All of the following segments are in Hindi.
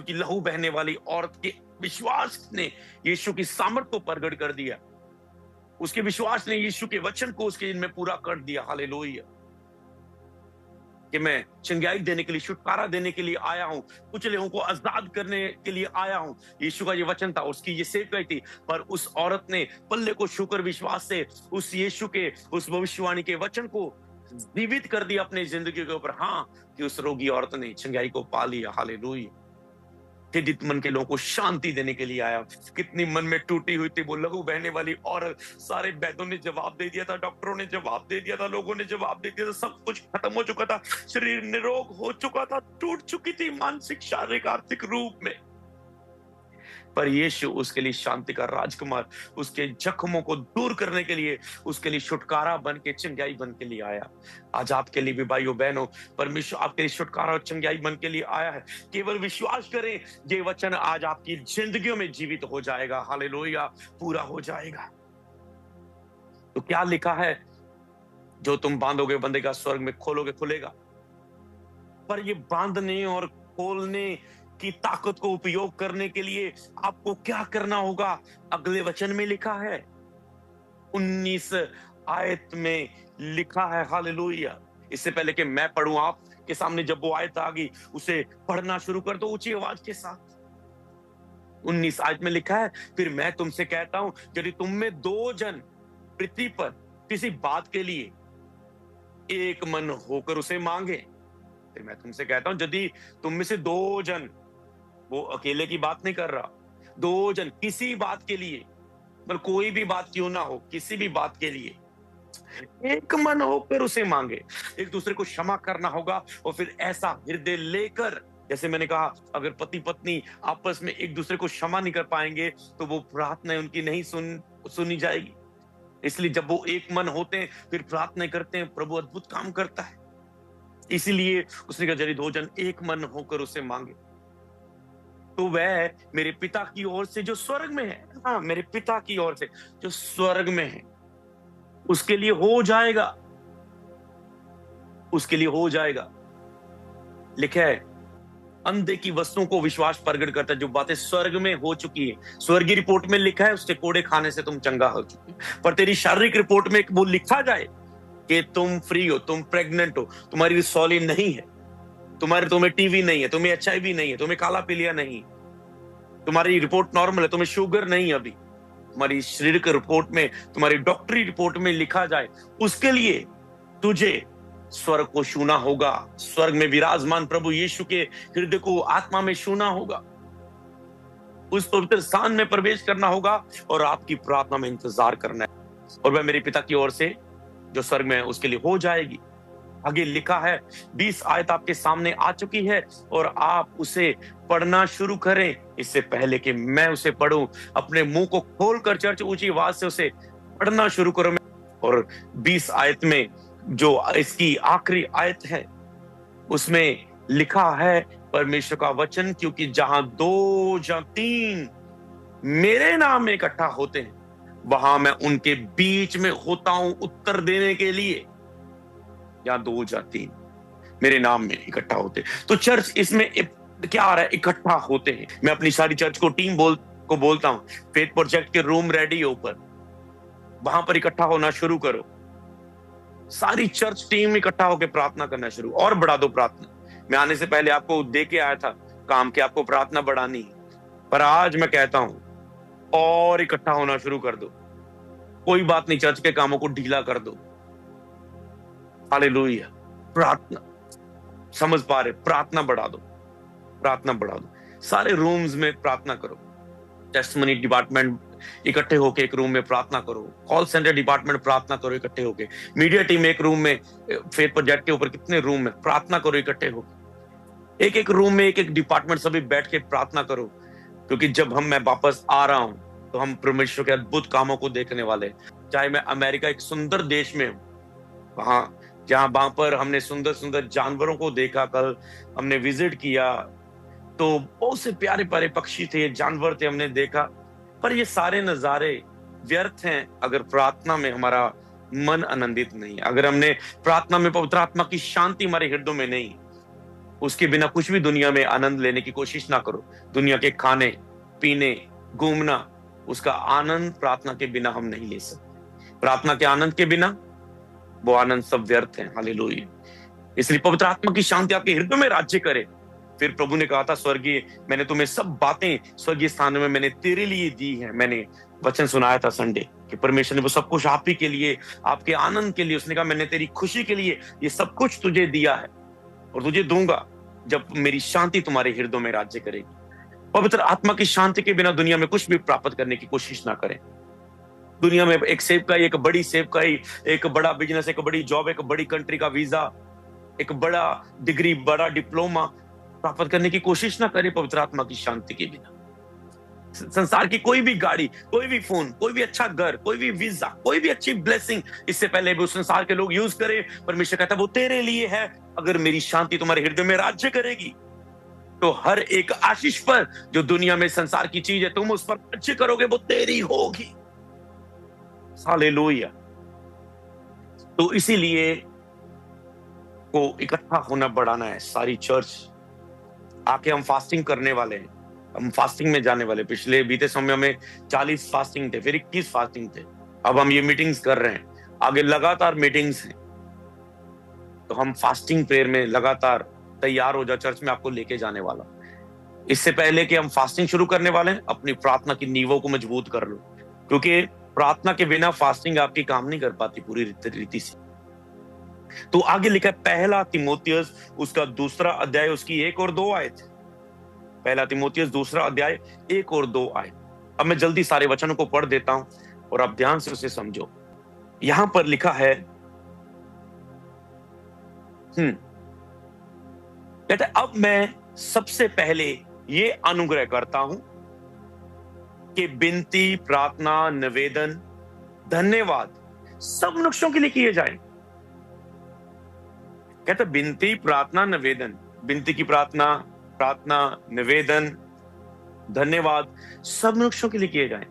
कि लहू बहने वाली औरत के विश्वास ने यीशु की सामर्थ को प्रकट कर दिया। उसके विश्वास ने यीशु के वचन को उसके इनमें पूरा कर दिया। हालेलुया। कि मैं चंगाई देने के लिए, छुटकारा देने के लिए आया हूं, कुछ लोगों को आजाद करने के लिए आया हूं। यीशु का ये वचन था, उसकी ये सेवकाई थी। पर उस औरत ने पल्ले को छूकर विश्वास से उस यीशु के उस भविष्यवाणी के वचन को जीवित कर दिया अपनी जिंदगी के ऊपर। हाँ, कि उस रोगी औरत ने चंगाई को पा लिया। हालेलुया। पीड़ित मन के लोगों को शांति देने के लिए आया। कितनी मन में टूटी हुई थी वो लहू बहने वाली औरत। सारे वैद्यों ने जवाब दे दिया था, डॉक्टरों ने जवाब दे दिया था, लोगों ने जवाब दे दिया था, सब कुछ खत्म हो चुका था, शरीर निरोग हो चुका था, टूट चुकी थी मानसिक, शारीरिक, आर्थिक रूप में। पर यीशु उसके लिए शांति का राजकुमार, उसके जख्मों को दूर करने के लिए, उसके लिए छुटकारा बन के, चंगाई बन के लिए आया। आज आपके लिए भी भाइयों बहनों, परमेश्वर आपके लिए छुटकारा और चंगाई बन के लिए आया है। केवल विश्वास करें, ये वचन आज आपकी जिंदगियों में जीवित हो जाएगा। हालेलुया, पूरा हो जाएगा। तो क्या लिखा है? जो तुम बांधोगे बंधेगा, स्वर्ग में खोलोगे खुलेगा। पर ये बांधने और खोलने की ताकत को उपयोग करने के लिए आपको क्या करना होगा? अगले वचन में लिखा है, 19 आयत में लिखा है। हालेलुया। इससे पहले कि मैं पढ़ूं आपके सामने, जब वो आयत आ गई, उसे पढ़ना शुरू कर दो ऊंची आवाज के साथ। 19 आयत में लिखा है, फिर मैं तुमसे कहता हूं, यदि तुम में 2 जन पृथ्वी पर किसी बात के लिए एक मन होकर उसे मांगे, फिर मैं तुमसे कहता हूं, यदि तुम में से 2 जन, वो अकेले की बात नहीं कर रहा, 2 जन किसी बात के लिए, मतलब कोई भी बात क्यों ना हो, किसी भी बात के लिए एक मन होकर उसे मांगे। एक दूसरे को क्षमा करना होगा और फिर ऐसा हृदय लेकर, जैसे मैंने कहा, अगर पति पत्नी आपस में एक दूसरे को क्षमा नहीं कर पाएंगे तो वो प्रार्थना उनकी नहीं सुनी जाएगी। इसलिए जब वो एक मन होते हैं, फिर प्रार्थना करते हैं, प्रभु अद्भुत काम करता है। इसीलिए उसने कहा, यदि 2 जन एक मन होकर उसे मांगे तो वह मेरे पिता की ओर से जो स्वर्ग में है, हाँ, मेरे पिता की ओर से जो स्वर्ग में है, उसके लिए हो जाएगा, उसके लिए हो जाएगा। लिखा है, अंधे की वस्तुओं को विश्वास प्रकट करता है, जो बातें स्वर्ग में हो चुकी है। स्वर्गीय रिपोर्ट में लिखा है, उसके कोड़े खाने से तुम चंगा हो चुके, पर तेरी शारीरिक रिपोर्ट में वो लिखा जाए कि तुम फ्री हो, तुम प्रेग्नेंट हो, तुम्हारी रिसोली नहीं है, तुम्हें टीवी नहीं है, तुम्हें HIV नहीं है, तुम्हें काला पीलिया नहीं, तुम्हारी रिपोर्ट नॉर्मल है, तुम्हें शुगर नहीं अभी, तुम्हारी शारीरिक रिपोर्ट में, तुम्हारी डॉक्टरी रिपोर्ट में लिखा जाए, उसके लिए तुझे स्वर्ग को छूना होगा। स्वर्ग में विराजमान प्रभु यीशु के हृदय को आत्मा में छूना होगा, उस पवित्र स्थान में प्रवेश करना होगा और आपकी प्रार्थना में इंतजार करना है, और वह मेरे पिता की ओर से जो स्वर्ग में है उसके लिए हो जाएगी। आगे लिखा है, 20 आयत आपके सामने आ चुकी है और आप उसे पढ़ना शुरू करें। इससे पहले कि मैं उसे पढ़ूं, अपने मुंह को खोलकर चर्च ऊंची आवाज से उसे पढ़ना शुरू करो। और 20 आयत में जो इसकी आखिरी आयत है, उसमें लिखा है परमेश्वर का वचन, क्योंकि जहां 2 या 3 मेरे नाम में इकट्ठा होते हैं, वहां मैं उनके बीच में होता हूं उत्तर देने के लिए। या 2 या 3 मेरे नाम में इकट्ठा होते, तो चर्च इसमें क्या आ रहा है? इकट्ठा होते हैं। मैं अपनी सारी चर्च को टीम को बोलता हूं, फेथ प्रोजेक्ट के रूम रेडी ऊपर, वहां पर इकट्ठा होना शुरू करो। सारी चर्च टीम इकट्ठा होकर प्रार्थना करना शुरू, और बढ़ा दो प्रार्थना। मैं आने से पहले आपको दे के आया था काम कि आपको प्रार्थना बढ़ानी है, पर आज मैं कहता हूं और इकट्ठा होना शुरू कर दो। कोई बात नहीं, चर्च के कामों को ढीला कर दो। हालेलुया। प्रार्थना, समझ पा रहे? प्रार्थना बढ़ा दो, प्रार्थना बढ़ा दो। सारे रूम्स में प्रार्थना करो। टेस्टिमनी डिपार्टमेंट इकट्ठे होके एक रूम में प्रार्थना करो, कॉल सेंटर डिपार्टमेंट प्रार्थना करो इकट्ठे होके, मीडिया टीम एक रूम में, फेथ प्रोजेक्ट के ऊपर कितने रूम में, प्रार्थना करो इकट्ठे होके। एक रूम में एक डिपार्टमेंट सभी बैठ के प्रार्थना करो, क्योंकि जब मैं वापस आ रहा हूं तो हम परमेश्वर के अद्भुत कामों को देखने वाले। चाहे मैं अमेरिका एक सुंदर देश में हूं, वहां पर हमने सुंदर सुंदर जानवरों को देखा। कल हमने विजिट किया तो बहुत से प्यारे प्यारे पक्षी थे, जानवर थे, हमने देखा। पर ये सारे नजारे व्यर्थ हैं अगर प्रार्थना में हमारा मन आनंदित नहीं, अगर हमने प्रार्थना में पवित्र आत्मा की शांति हमारे हृदय में नहीं। उसके बिना कुछ भी दुनिया में आनंद लेने की कोशिश ना करो। दुनिया के खाने पीने घूमना, उसका आनंद प्रार्थना के बिना हम नहीं ले सकते। प्रार्थना के आनंद के बिना वो आनंद सब व्यर्थ है। हालेलुया। इसलिए पवित्र आत्मा की शांति आपके हृदय में राज्य करे। फिर प्रभु ने कहा था, स्वर्गीय, मैंने तुम्हें सब बातें स्वर्गीय स्थान में मैंने तेरे लिए दी है। मैंने वचन सुनाया था संडे कि परमेश्वर ने वो सब कुछ आप ही के लिए, आपके आनंद के लिए, उसने कहा मैंने तेरी खुशी के लिए ये सब कुछ तुझे दिया है और तुझे दूंगा जब मेरी शांति तुम्हारे हृदय में राज्य करेगी। पवित्र आत्मा की शांति के बिना दुनिया में कुछ भी प्राप्त करने की कोशिश ना करें। दुनिया में एक सेवकाई, एक बड़ी सेवकाई, एक बड़ा बिजनेस, एक बड़ी जॉब, एक बड़ी कंट्री का वीजा, एक बड़ा डिग्री, बड़ा डिप्लोमा प्राप्त करने की कोशिश ना करें पवित्र आत्मा की शांति के बिना। संसार की कोई भी गाड़ी, कोई भी फोन, कोई भी अच्छा घर, कोई भी वीजा, कोई भी अच्छी ब्लेसिंग इससे पहले भी उस संसार के लोग यूज करें, परमेश्वर कहता है वो तेरे लिए है। अगर मेरी शांति तुम्हारे हृदय में राज्य करेगी तो हर एक आशीष पर, जो दुनिया में संसार की चीज है, तुम उस पर राज्य करोगे, वो तेरी होगी। हालेलुया। तो इसीलिए को इकट्ठा होना बढ़ाना है। सारी चर्च आके हम फास्टिंग करने वाले हैं, हम फास्टिंग में जाने वाले। पिछले बीते समय में 40 फास्टिंग थे, फिर 21 फास्टिंग थे, अब हम ये मीटिंग्स कर रहे हैं, आगे लगातार मीटिंग्स हैं। तो हम फास्टिंग प्रेयर में लगातार तैयार हो जाओ, चर्च में आपको लेके जाने वाला। इससे पहले कि हम फास्टिंग शुरू करने वाले हैं, अपनी प्रार्थना की नींवों को मजबूत कर लो, क्योंकि प्रार्थना के बिना फास्टिंग आपकी काम नहीं कर पाती पूरी रीति से। तो आगे लिखा है पहला तीमुथियुस उसका 2 अध्याय, उसकी 1 और 2 आयत। पहला तीमुथियुस 2 अध्याय 1 और 2 आयत। अब मैं जल्दी सारे वचनों को पढ़ देता हूं और आप ध्यान से उसे समझो। यहां पर लिखा है, कहते अब मैं सबसे पहले ये अनुग्रह करता हूं कि विनती, प्रार्थना, निवेदन, धन्यवाद सब मनुष्यों के लिए किए जाए। कहते विनती, प्रार्थना, निवेदन, विनती की प्रार्थना, प्रार्थना, निवेदन, धन्यवाद सब मनुष्यों के लिए किए जाए।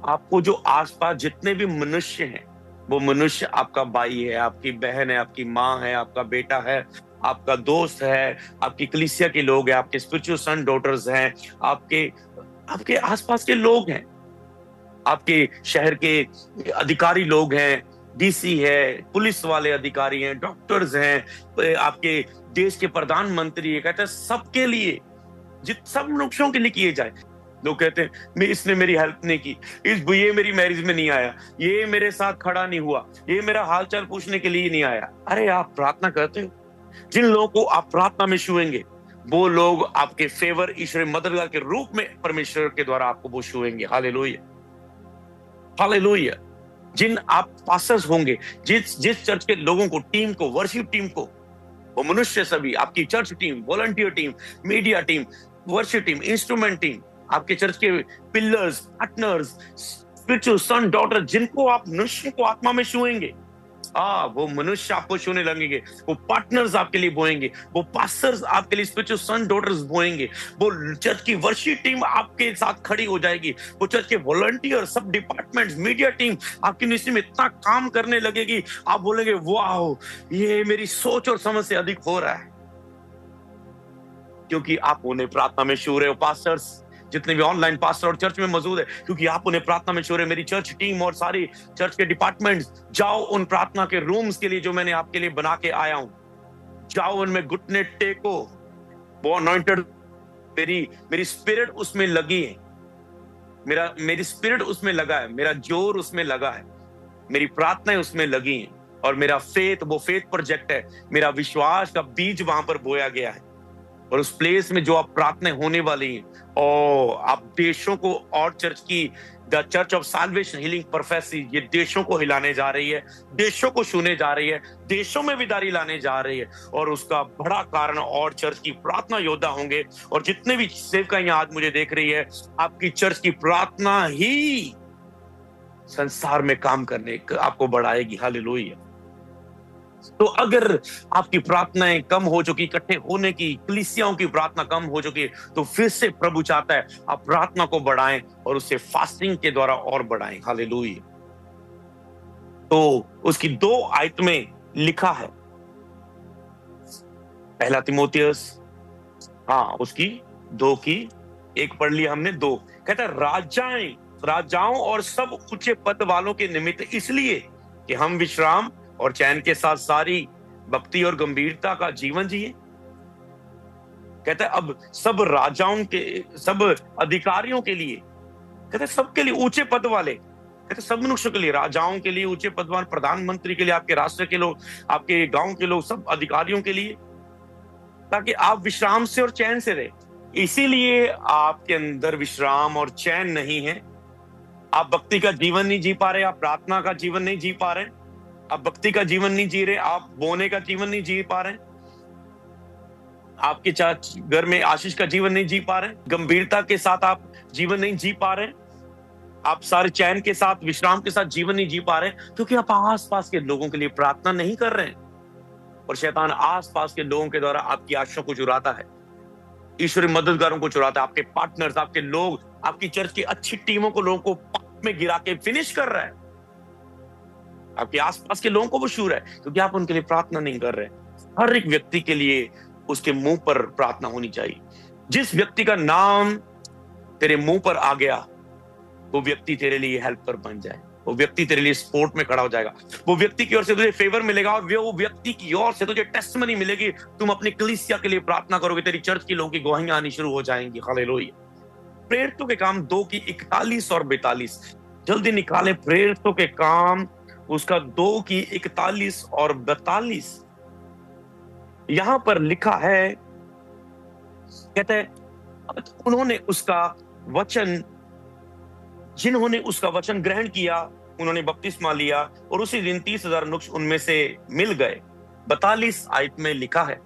आपको जो आसपास जितने भी मनुष्य हैं, वो मनुष्य आपका भाई है, आपकी बहन है, आपकी माँ है, आपका बेटा है, आपका दोस्त है, आपकी कलीसिया के लोग हैं, आपके स्पिरिचुअल सन डॉटर्स हैं, आपके आसपास के लोग हैं, आपके शहर के अधिकारी लोग हैं, डीसी है, पुलिस वाले अधिकारी हैं, डॉक्टर्स हैं, आपके देश के प्रधानमंत्री है। कहते हैं सबके लिए, सब मनुष्यों के लिए किए जाए। लोग कहते हैं इसने मेरी हेल्प नहीं की, ये मेरी मैरिज में नहीं आया, ये मेरे साथ खड़ा नहीं हुआ, ये मेरा हालचाल पूछने के लिए नहीं आया। अरे आप प्रार्थना करते हो, जिन लोगों को आप प्रार्थना में छुएंगे वो लोग आपके फेवर, ईश्वरीय मददगार के रूप में परमेश्वर के द्वारा आपको वो छुएंगे। Hallelujah, hallelujah. जिन आप पास्टर्स होंगे, जिस चर्च के लोगों को, टीम को, वर्शिप टीम को, वो मनुष्य सभी, आपकी church team, volunteer team, media team, worship team, instrument team, आपके चर्च के pillars, partners, spiritual son daughter, जिनको आप मनुष्य को आत्मा में छुएंगे, वो मनुष्य आपको छूने लगेंगे, वो पार्टनर्स आपके लिए बोएंगे, वो पास्टर्स आपके लिए स्पिरिचुअल सन डॉटर्स बोएंगे, वो चर्च की वर्शिप टीम आपके साथ खड़ी हो जाएगी, वो चर्च के वॉलंटियर, सब डिपार्टमेंट्स, मीडिया टीम आपकी मिनिस्ट्री में इतना काम करने लगेगी, आप बोलेंगे वाह, ये मेरी सोच और समझ से अधिक हो रहा है, क्योंकि आप उन्हें प्रार्थना में छू रहे हो। पास्टर्स जितने भी ऑनलाइन पास्टर और चर्च में मौजूद है, क्योंकि आप उन्हें प्रार्थना में छू रहे। मेरी चर्च टीम और सारी चर्च के डिपार्टमेंट्स, जाओ उन प्रार्थना के रूम्स के लिए जो मैंने आपके लिए बना के आया हूं, जाओ उनमें घुटने टेको। वो अनॉइंटेड, मेरी स्पिरिट उसमें लगी है, मेरी स्पिरिट उसमें लगा है, मेरा जोर उसमें लगा है, मेरी प्रार्थनाएं उसमें लगी हैं, और मेरा फेथ, वो फेथ प्रोजेक्ट है, मेरा विश्वास का बीज वहां पर बोया गया है। और उस प्लेस में जो आप प्रार्थनाएं होने वाली हैं, और आप देशों को, और चर्च की the church of solvation healing prophecy, ये देशों को हिलाने जा रही है, देशों को छूने जा रही है, देशों में विदारी लाने जा रही है, और उसका बड़ा कारण और चर्च की प्रार्थना योद्धा होंगे। और जितने भी सेवकाएं आज मुझे देख रही है, आपकी चर्च की प्रार्थना ही संसार में काम करने आपको बढ़ाएगी। हालेलुया। तो अगर आपकी प्रार्थनाएं कम हो चुकी, इकट्ठे होने की, कलीसियाओं की प्रार्थना कम हो चुकी, तो फिर से प्रभु चाहता है आप प्रार्थना को बढ़ाएं और उसे फास्टिंग के द्वारा और बढ़ाएं। हालेलुया। तो उसकी 2 आयत में लिखा है, पहला तिमोथियस, हाँ उसकी 2 की 1 पढ़ लिया हमने, 2 कहता है राजाओं और सब ऊंचे पद वालों के निमित्त इसलिए कि हम विश्राम और चैन के साथ सारी भक्ति और गंभीरता का जीवन जिए। कहता है अब सब राजाओं के, सब अधिकारियों के लिए, कहते हैं सबके लिए, ऊंचे पद वाले, कहते हैं सब मनुष्यों के लिए, राजाओं के लिए, ऊंचे पद वाले, प्रधानमंत्री के लिए, आपके राष्ट्र के लोग, आपके गांव के लोग, सब अधिकारियों के लिए, ताकि आप विश्राम से और चैन से रहे। इसीलिए आपके अंदर विश्राम और चैन नहीं है। आप भक्ति का जीवन नहीं जी पा रहे, आप प्रार्थना का जीवन नहीं जी पा रहे, आप भक्ति का जीवन नहीं जी रहे, आप बोने का जीवन नहीं जी पा रहे, आपके घर में आशीष का जीवन नहीं जी पा रहे, गंभीरता के साथ आप जीवन नहीं जी पा रहे, आप सारे चैन के साथ, विश्राम के साथ जीवन नहीं जी पा रहे, क्योंकि आप आसपास के लोगों के लिए प्रार्थना नहीं कर रहे हैं। और शैतान आसपास के लोगों के द्वारा आपकी आशाओं को चुराता है, ईश्वरीय मददगारों को चुराता है, आपके पार्टनर्स, आपके लोग, आपकी चर्च की अच्छी टीमों को, लोगों को पाप में गिरा के फिनिश कर रहा है। आपके आसपास के लोगों को वो शूर है, क्योंकि आप उनके लिए प्रार्थना नहीं कर रहे। हर एक व्यक्ति के लिए उसके मुंह पर प्रार्थना होनी चाहिए। जिस व्यक्ति का नाम तेरे मुंह पर आ गया, वो व्यक्ति तेरे लिए हेल्पर बन जाए, वो व्यक्ति तेरे लिए सपोर्ट में खड़ा हो जाएगा, वो व्यक्ति की ओर से तुझे फेवर मिलेगा, और वो व्यक्ति की ओर से तुझे टेस्टमनी मिलेगी। तुम अपनी कलीसिया के लिए प्रार्थना करोगे, तेरी चर्च के लोगों की गवाहियां आनी शुरू हो जाएंगी। हालेलुया। प्रेरितों के काम 2 की 41 और 42, जल्दी निकाले। प्रेरितों के काम उसका 2 की 41 और 42, यहां पर लिखा है, कहते हैं उन्होंने उसका वचन, जिन्होंने उसका वचन ग्रहण किया उन्होंने बपतिस्मा लिया, और उसी दिन 30,000 मनुष्य उनमें से मिल गए। 42 आयत में लिखा है।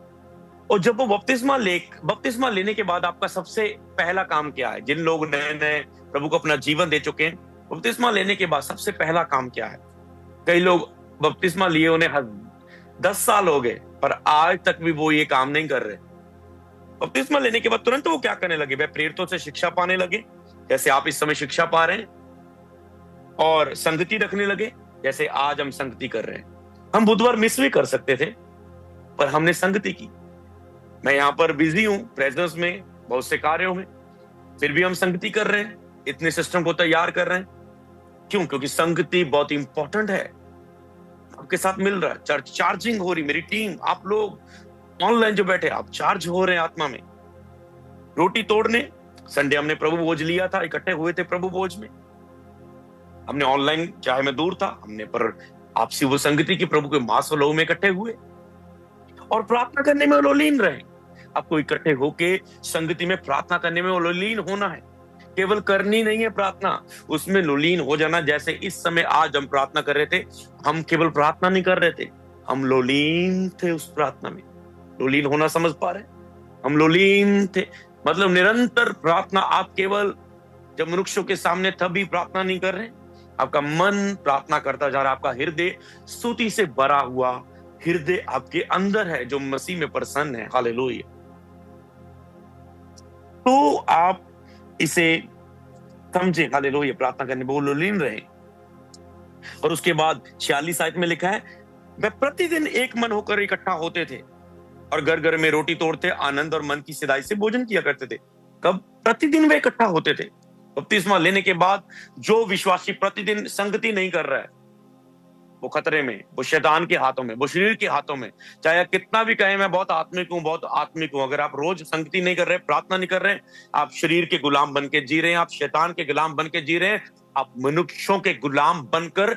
और जब वो बपतिस्मा लेने के बाद आपका सबसे पहला काम क्या है? जिन लोग नए नए प्रभु को अपना जीवन दे चुके हैं, बपतिस्मा लेने के बाद सबसे पहला काम क्या है? कई लोग बपतिस्मा लिए उन्हें 10 साल हो गए, पर आज तक भी वो ये काम नहीं कर रहे। बपतिस्मा लेने के बाद तुरंत वो क्या करने लगे? वे प्रेरितों से शिक्षा पाने लगे, जैसे आप इस समय शिक्षा पा रहे हैं, और संगति रखने लगे, जैसे आज हम संगति कर रहे हैं। हम बुधवार मिस भी कर सकते थे, पर हमने संगति की। मैं यहां पर बिजी हूं प्रेजेंस में, बहुत से कार्यों में, फिर भी हम संगति कर रहे हैं, इतने सिस्टम को तैयार कर रहे हैं। क्यों? क्योंकि संगति बहुत इंपॉर्टेंट है। आपके साथ मिल रहा है, चर्च चार्जिंग हो रही, मेरी टीम, आप लोग ऑनलाइन जो बैठे, आप चार्ज हो रहे हैं आत्मा में। रोटी तोड़ने संडे हमने प्रभु भोज लिया था, इकट्ठे हुए थे प्रभु भोज में। हमने ऑनलाइन, चाहे मैं दूर था, हमने पर आपसी वो संगति की, प्रभु के मास और लहू में इकट्ठे हुए और प्रार्थना करने में लोलीन रहे। आपको इकट्ठे होके संगति में प्रार्थना करने में लोलीन होना है, केवल करनी नहीं है प्रार्थना, उसमें लोलीन हो जाना। जैसे इस समय आज हम प्रार्थना कर रहे थे, हम केवल प्रार्थना नहीं कर रहे थे, हम लोलीन थे उस प्रार्थना में। लोलीन होना समझ पा रहे? हम लोलीन थे, मतलब निरंतर प्रार्थना। आप केवल जब मनुष्यों के सामने तभी प्रार्थना नहीं कर रहे, आपका मन प्रार्थना करता जा रहा है, आपका हृदय स्तुति से भरा हुआ हृदय आपके अंदर है, जो मसीह में प्रसन्न है। हालेलुया। तो आप इसे समझे, हालेलुया। प्रार्थना करने में वो लोलीन रहे। और उसके बाद 46 आयत में लिखा है, वे प्रतिदिन एक मन होकर इकट्ठा होते थे और घर घर में रोटी तोड़ते, आनंद और मन की सिधाई से भोजन किया करते थे। कब? प्रतिदिन वे इकट्ठा होते थे। बपतिस्मा लेने के बाद जो विश्वासी प्रतिदिन संगति नहीं कर रहा है, वो खतरे में, वो शैतान के हाथों में, वो शरीर के हाथों में। चाहे कितना भी कहे मैं बहुत आत्मिक हूं, बहुत आत्मिक हूं, अगर आप रोज संगति नहीं कर रहे, प्रार्थना नहीं कर रहे, आप शरीर के गुलाम बन के जी रहे हैं, आप शैतान के गुलाम बन के जी रहे हैं, आप मनुष्यों के गुलाम बनकर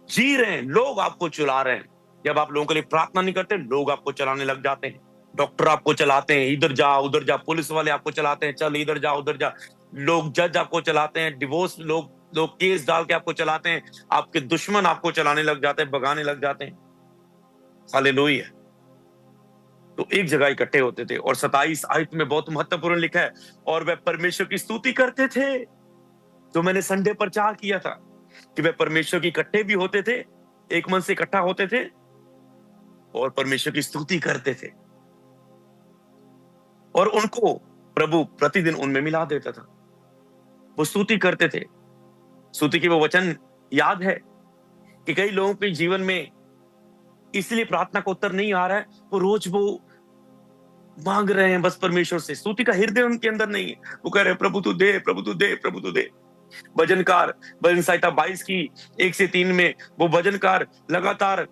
जी रहे हैं। लोग आपको चला रहे हैं। जब आप लोगों के लिए प्रार्थना नहीं करते, लोग आपको चलाने लग जाते हैं। डॉक्टर आपको चलाते हैं, इधर जा उधर जा, पुलिस वाले आपको चलाते हैं, चल इधर जा उधर जा, लोग जज आपको चलाते हैं, डिवोर्स लोग केस डाल के आपको चलाते हैं, आपके दुश्मन आपको चलाने लग जाते हैं, भगाने लग जाते हैं। हालेलुया। तो एक जगह इकट्ठे होते थे। और 27 आयत में बहुत महत्वपूर्ण लिखा है, और वे परमेश्वर की स्तुति करते थे। जो मैंने संडे पर चाह किया था कि वे परमेश्वर की इकट्ठे भी होते थे, एक मन से इकट्ठा होते थे और परमेश्वर की स्तुति करते थे, और उनको प्रभु प्रतिदिन उनमें मिला देता था। वो स्तुति करते थे। स्तुति की वो वचन याद है कि कई लोगों के जीवन में इसलिए प्रार्थना का उत्तर नहीं आ रहा है, वो रोज वो मांग रहे हैं बस परमेश्वर से। स्तुति का हृदय उनके अंदर नहीं है। वो कह रहे हैं प्रभु तू दे, प्रभु तू दे, प्रभु तू दे। भजनकार भजन संहिता 22 की 1 से 3 में वो भजनकार लगातार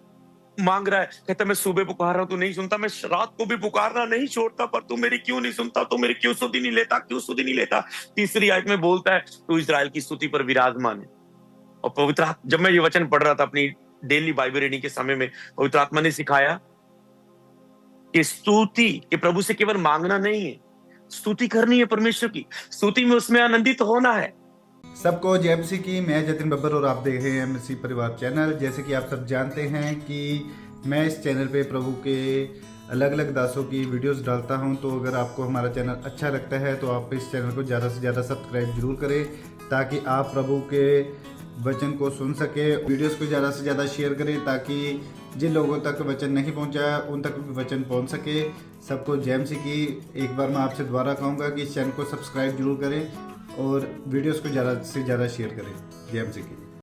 मांग रहा है, कहता मैं सुबह पुकार रहा हूं तू नहीं सुनता, मैं रात को भी पुकारना नहीं छोड़ता, पर तू मेरी क्यों नहीं सुनता, तू मेरी क्यों स्तुति नहीं लेता, क्यों स्तुति नहीं लेता। तीसरी आयत में बोलता है तू इस्राएल की स्तुति पर विराजमान है। और पवित्र जब मैं ये वचन पढ़ रहा था अपनी डेली बाइबल रीडिंग के समय में, पवित्र आत्मा ने सिखाया कि स्तुति के प्रभु से केवल मांगना नहीं है, स्तुति करनी है परमेश्वर की, स्तुति में उसमें आनंदित होना है। सबको जय मसीह की। मैं जतिन बब्बर और आप देख रहे हैं मसीह परिवार चैनल। जैसे कि आप सब जानते हैं कि मैं इस चैनल पे प्रभु के अलग अलग दासों की वीडियोस डालता हूं, तो अगर आपको हमारा चैनल अच्छा लगता है तो आप इस चैनल को ज़्यादा से ज़्यादा सब्सक्राइब जरूर करें, ताकि आप प्रभु के वचन को सुन सके। वीडियोस को ज़्यादा से ज़्यादा शेयर करें, ताकि जिन लोगों तक वचन नहीं पहुंचा उन तक भी वचन पहुंच सके। सबको जय मसीह की। एक बार मैं आपसे दोबारा कहूँगा कि इस चैनल को सब्सक्राइब जरूर करें और वीडियोस को ज़्यादा से ज़्यादा शेयर करें। जय मसीह की।